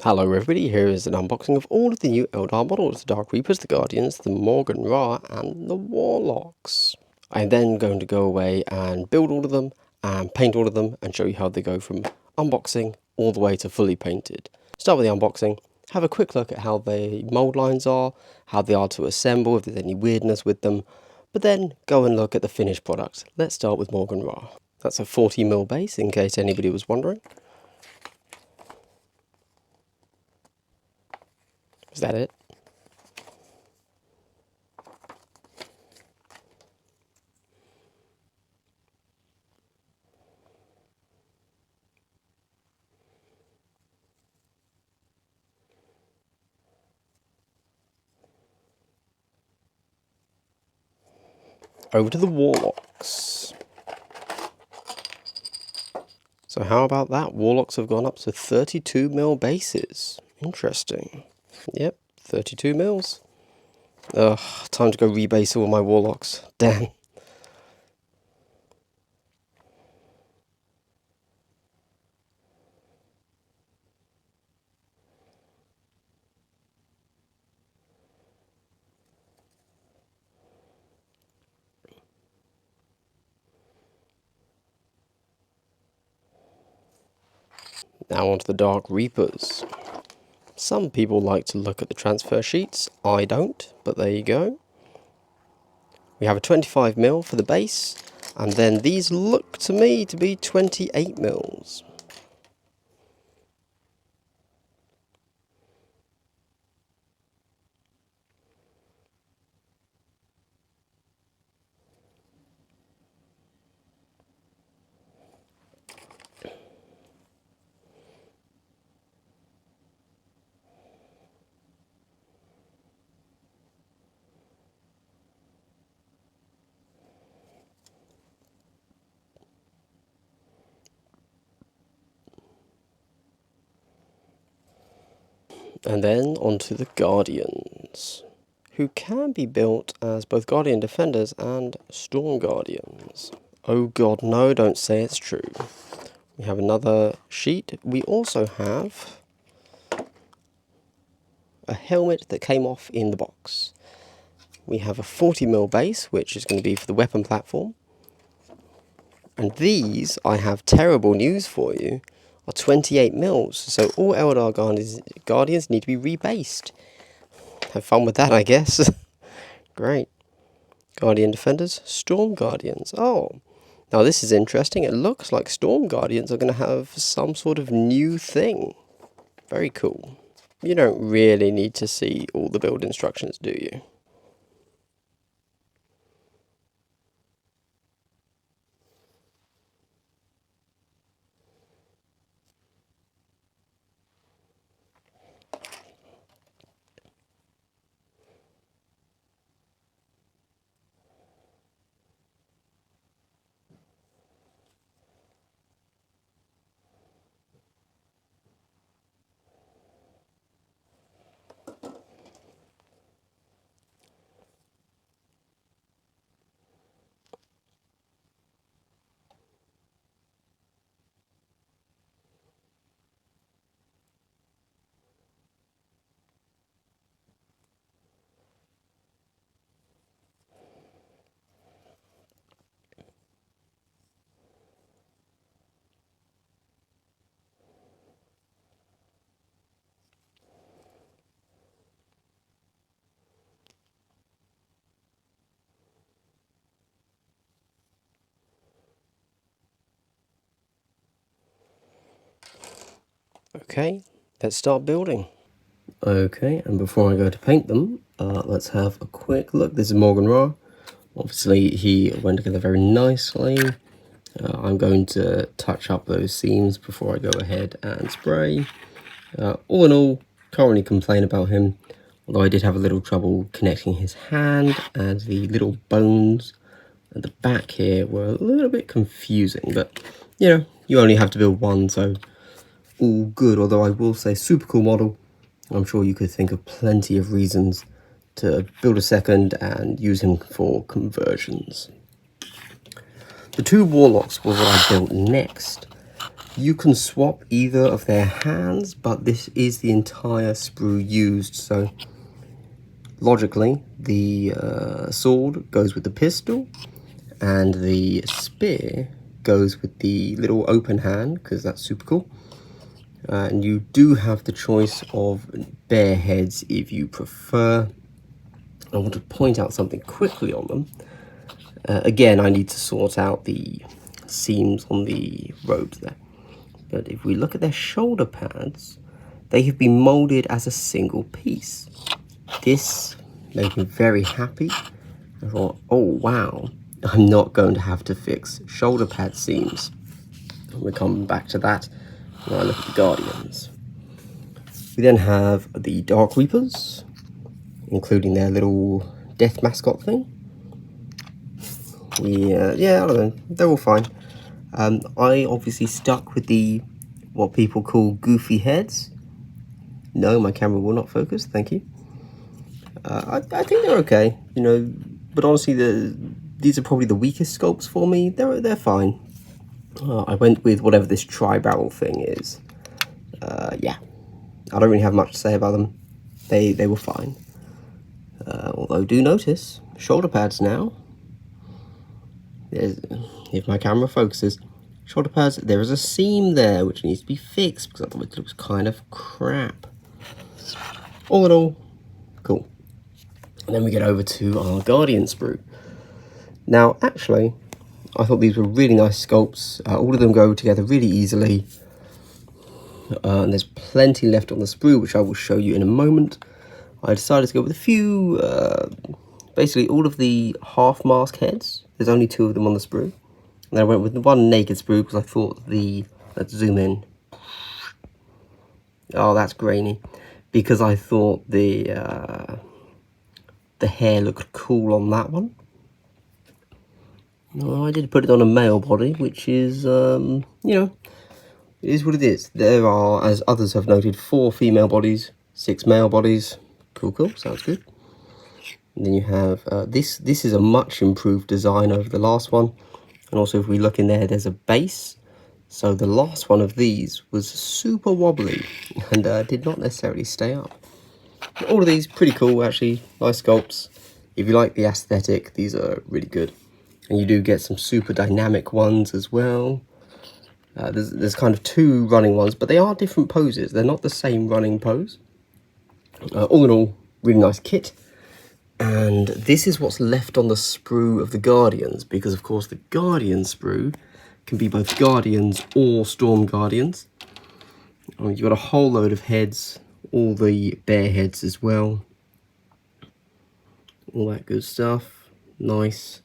Hello everybody, here is an unboxing of all of the new Eldar models, the Dark Reapers, the Guardians, the Maughan Ra and the Warlocks. I'm then going to go away and build all of them and paint all of them and show you how they go from unboxing all the way to fully painted. Start with the unboxing, have a quick look at how the mold lines are, how they are to assemble, if there's any weirdness with them, but then go and look at the finished product. Let's start with Maughan Ra. That's a 40mm base in case anybody was wondering. Is that it? Over to the Warlocks. So how about that? Warlocks have gone up to 32mm bases. Interesting. Yep, 32mm. Ugh, time to go rebase all my Warlocks. Damn. Now onto the Dark Reapers. Some people like to look at the transfer sheets. I don't, but there you go. We have a 25mm for the base, and then these look to me to be 28mm. And then onto the Guardians, who can be built as both Guardian Defenders and Storm Guardians. Oh god, no, don't say it's true. We have another sheet. We also have a helmet that came off in the box. We have a 40mm base, which is going to be for the weapon platform. And these, I have terrible news for you, are 28mm. So all Eldar Guardians need to be rebased. Have fun with that, I guess. Great. Guardian Defenders, Storm Guardians. Oh, now this is interesting. It looks like Storm Guardians are going to have some sort of new thing. Very cool. You don't really need to see all the build instructions, do you? Okay, let's start building. Okay, and before I go to paint them, let's have a quick look. This is Maughan Ra. Obviously, he went together very nicely. I'm going to touch up those seams before I go ahead and spray. All in all, can't really complain about him, although I did have a little trouble connecting his hand, and the little bones at the back here were a little bit confusing, but you know, you only have to build one, so all good. Although I will say, super cool model. I'm sure you could think of plenty of reasons to build a second and use him for conversions. The two Warlocks were what I built next. You can swap either of their hands, but this is the entire sprue used, so logically the sword goes with the pistol and the spear goes with the little open hand, because that's super cool. And you do have the choice of bare heads if you prefer. I want to point out something quickly on them. Again, I need to sort out the seams on the robes there. But if we look at their shoulder pads, they have been molded as a single piece. This made me very happy. I thought, oh wow, I'm not going to have to fix shoulder pad seams. We'll come back to that when I look at the Guardians. We then have the Dark Reapers, including their little death mascot thing. Yeah, I don't know, they're all fine. I obviously stuck with the what people call goofy heads. No, my camera will not focus, thank you. I think they're okay, you know, but honestly these are probably the weakest sculpts for me. They're fine. I went with whatever this tri-barrel thing is. Yeah, I don't really have much to say about them. They were fine. Although do notice shoulder pads now. If my camera focuses, shoulder pads, there is a seam there which needs to be fixed because otherwise it looks kind of crap. All in all, cool. And then we get over to our Guardian sprue. Now, actually, I thought these were really nice sculpts. All of them go together really easily. And there's plenty left on the sprue, which I will show you in a moment. I decided to go with a few, basically all of the half mask heads. There's only 2 of them on the sprue. And then I went with the one naked sprue because I thought let's zoom in. Oh, that's grainy. Because I thought the hair looked cool on that one. No, I did put it on a male body, which is, you know, it is what it is. There are, as others have noted, 4 female bodies, 6 male bodies. Cool, sounds good. And then you have, this is a much improved design over the last one. And also if we look in there, there's a base. So the last one of these was super wobbly and did not necessarily stay up. All of these pretty cool, actually, nice sculpts. If you like the aesthetic, these are really good. And you do get some super dynamic ones as well. There's kind of 2 running ones, but they are different poses. They're not the same running pose. All in all, really nice kit. And this is what's left on the sprue of the Guardians, because of course the Guardian sprue can be both Guardians or Storm Guardians. You've got a whole load of heads, all the bare heads as well. All that good stuff. Nice.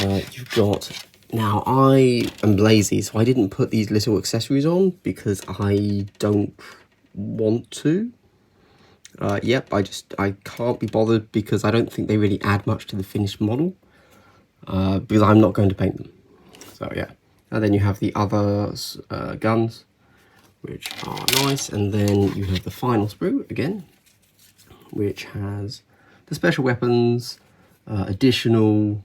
You've got... Now, I am lazy, so I didn't put these little accessories on because I don't want to. Yep, I can't be bothered because I don't think they really add much to the finished model. Because I'm not going to paint them. So, yeah. And then you have the other guns, which are nice. And then you have the final sprue, again, which has the special weapons, additional...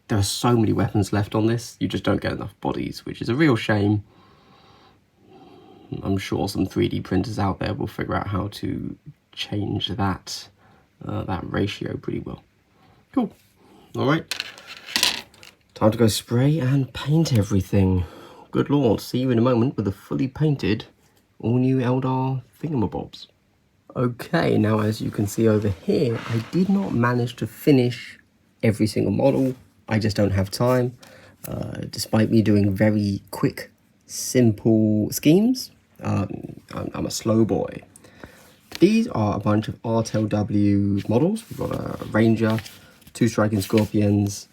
There are so many weapons left on this, you just don't get enough bodies, which is a real shame. I'm sure some 3D printers out there will figure out how to change that ratio pretty well. Cool. Alright. Time to go spray and paint everything. Good lord, see you in a moment with a fully painted, all new Eldar thingamabobs. Okay, now as you can see over here, I did not manage to finish every single model. I just don't have time, despite me doing very quick, simple schemes. I'm a slow boy. These are a bunch of RTLW models. We've got a Ranger, 2 Striking Scorpions,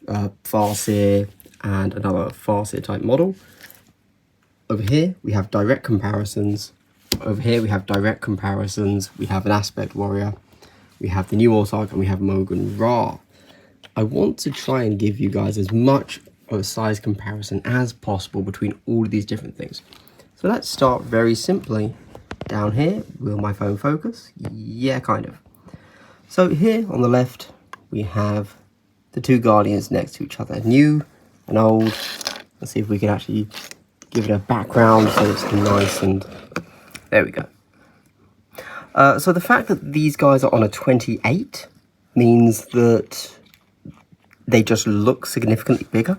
Farseer, and another Farseer type model. Over here, we have direct comparisons. Over here, we have direct comparisons. We have an Aspect Warrior. We have the new Autarch, and we have Maughan Ra. I want to try and give you guys as much of a size comparison as possible between all of these different things. So let's start very simply. Down here, will my phone focus? Yeah, kind of. So here on the left, we have the 2 Guardians next to each other. New and old. Let's see if we can actually give it a background so it's nice, and there we go. So the fact that these guys are on a 28 means that they just look significantly bigger,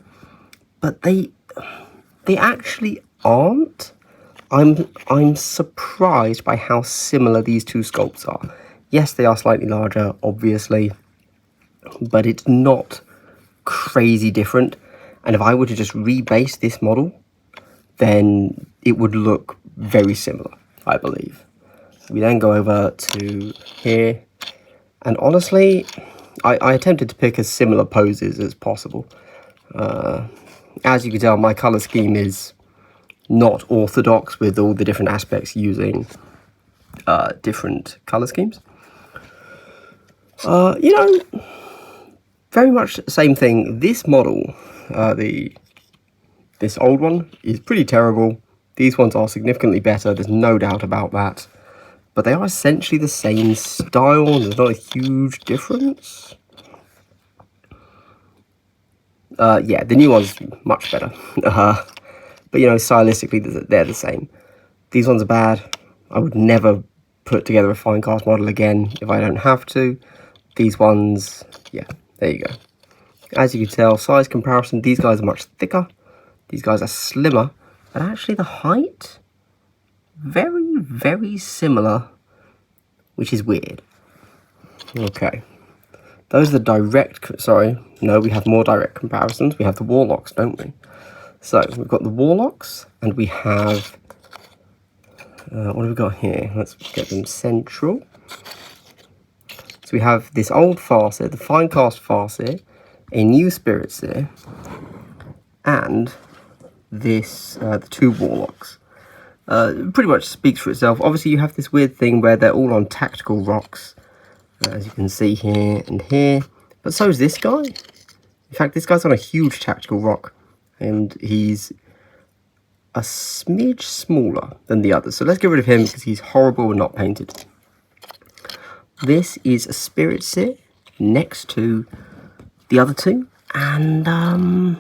but they actually aren't. I'm surprised by how similar these two sculpts are. Yes, they are slightly larger, obviously, but it's not crazy different. And if I were to just rebase this model, then it would look very similar, I believe. We then go over to here, and honestly, I attempted to pick as similar poses as possible. As you can tell, my color scheme is not orthodox, with all the different aspects using different color schemes. You know, very much the same thing. This model, this old one, is pretty terrible. These ones are significantly better, there's no doubt about that. But they are essentially the same style, there's not a huge difference. Yeah, the new one's much better. But, you know, stylistically, they're the same. These ones are bad. I would never put together a fine cast model again if I don't have to. These ones, yeah, there you go. As you can tell, size comparison, these guys are much thicker. These guys are slimmer. But actually the height, very, very similar, which is weird. Okay. Those are the direct, sorry, no, we have more direct comparisons. We have the Warlocks, don't we? So, we've got the Warlocks, and we have, what have we got here? Let's get them central. So we have this old Farseer, the fine cast Farseer, a new Spirit Seer, and this, the two Warlocks. Pretty much speaks for itself. Obviously, you have this weird thing where they're all on tactical rocks, as you can see here and here. But so is this guy. In fact, this guy's on a huge tactical rock, and he's a smidge smaller than the others. So let's get rid of him because he's horrible and not painted. This is a Spirit Seer next to the other two, and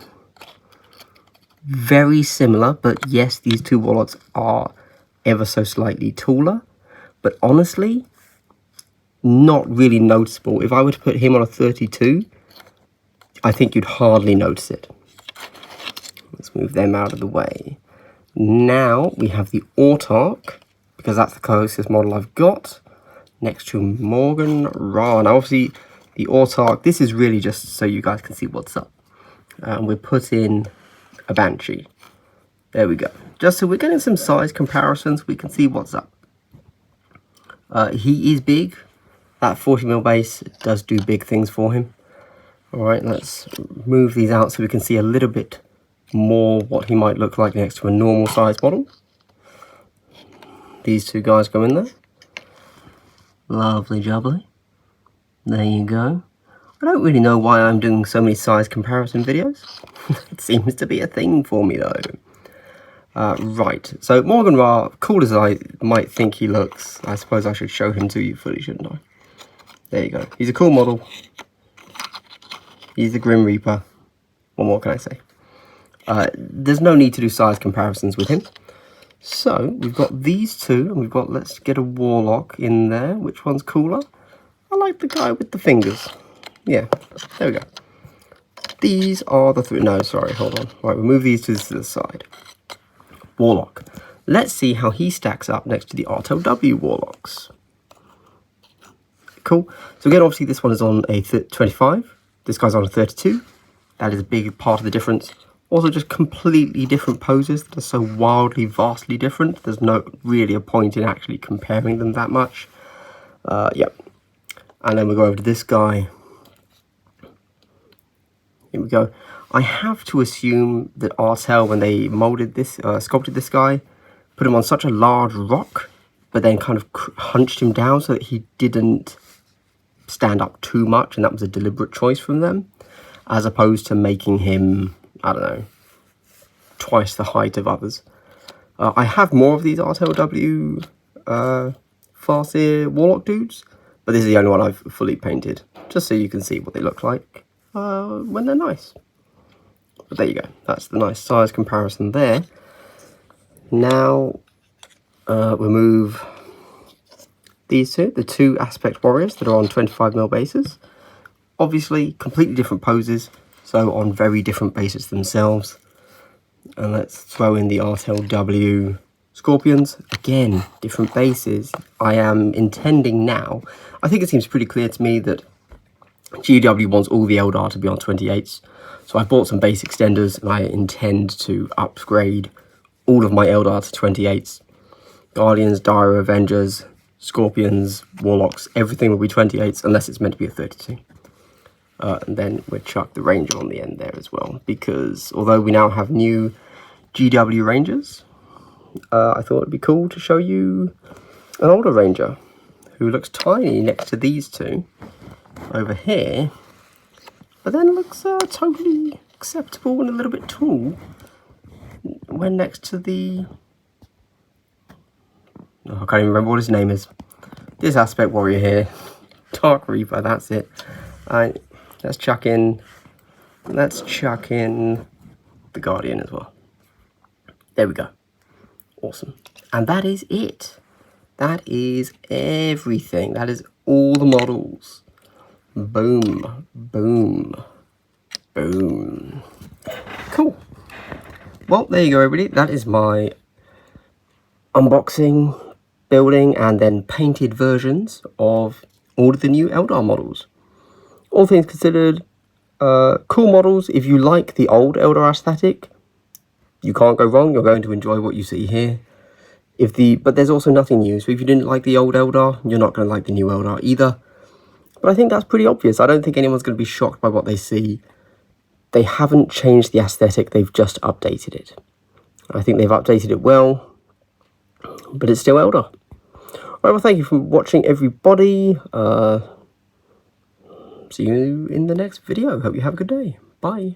very similar, but yes, these two Warlocks are ever so slightly taller, but honestly, not really noticeable. If I were to put him on a 32, I think you'd hardly notice it. Let's move them out of the way. Now we have the Autarch, because that's the closest model I've got, next to Maughan Ra. Now obviously the Autarch, this is really just so you guys can see what's up. We'll put in a Banshee. There we go. Just so we're getting some size comparisons, we can see what's up. He is big. That 40mm base does do big things for him. Alright, let's move these out so we can see a little bit more what he might look like next to a normal size model. These two guys go in there. Lovely jubbly. There you go. I don't really know why I'm doing so many size comparison videos. It seems to be a thing for me though. Right, so Maughan Ra, cool as I might think he looks, I suppose I should show him to you fully, shouldn't I? There you go. He's a cool model. He's the Grim Reaper. What more can I say? There's no need to do size comparisons with him. So, we've got these two, and we've got, let's get a Warlock in there. Which one's cooler? I like the guy with the fingers. Yeah, there we go. These are the three, no, sorry, hold on. Right, we'll move these to the side. Warlock. Let's see how he stacks up next to the RTW Warlocks. Cool. So again, obviously this one is on a 25. This guy's on a 32. That is a big part of the difference. Also just completely different poses that are so wildly, vastly different. There's no really a point in actually comparing them that much. Yep. And then we go over to this guy. Here we go. I have to assume that Artel, when they molded this, sculpted this guy, put him on such a large rock, but then kind of hunched him down so that he didn't stand up too much, and that was a deliberate choice from them, as opposed to making him, I don't know, twice the height of others. I have more of these RTLW Farseer Warlock dudes, but this is the only one I've fully painted, just so you can see what they look like when they're nice. But there you go, that's the nice size comparison there. Now we'll move these two, the two aspect warriors that are on 25mm bases. Obviously completely different poses, so on very different bases themselves. And let's throw in the RTLW Scorpions. Again, different bases. I am intending now, I think it seems pretty clear to me that GW wants all the Eldar to be on 28s. So I bought some base extenders and I intend to upgrade all of my Eldar to 28s. Guardians, Dire Avengers, Scorpions, Warlocks, everything will be 28s unless it's meant to be a 32. And then we'll chuck the Ranger on the end there as well, because although we now have new GW Rangers, I thought it'd be cool to show you an older Ranger who looks tiny next to these two over here, but then looks totally acceptable and a little bit tall when next to the... Oh, I can't even remember what his name is. This aspect warrior here, Dark Reaper, that's it. Let's chuck in the Guardian as well. There we go. Awesome. And that is it. That is everything. That is all the models. Boom, boom, boom. Cool. Well, there you go, everybody. That is my unboxing, building, and then painted versions of all of the new Eldar models. All things considered, cool models. If you like the old Eldar aesthetic, you can't go wrong. You're going to enjoy what you see here. But there's also nothing new. So if you didn't like the old Eldar, you're not going to like the new Eldar either. But I think that's pretty obvious. I don't think anyone's going to be shocked by what they see. They haven't changed the aesthetic. They've just updated it. I think they've updated it well, but it's still Eldar. All right, well, thank you for watching, everybody. See you in the next video. Hope you have a good day. Bye.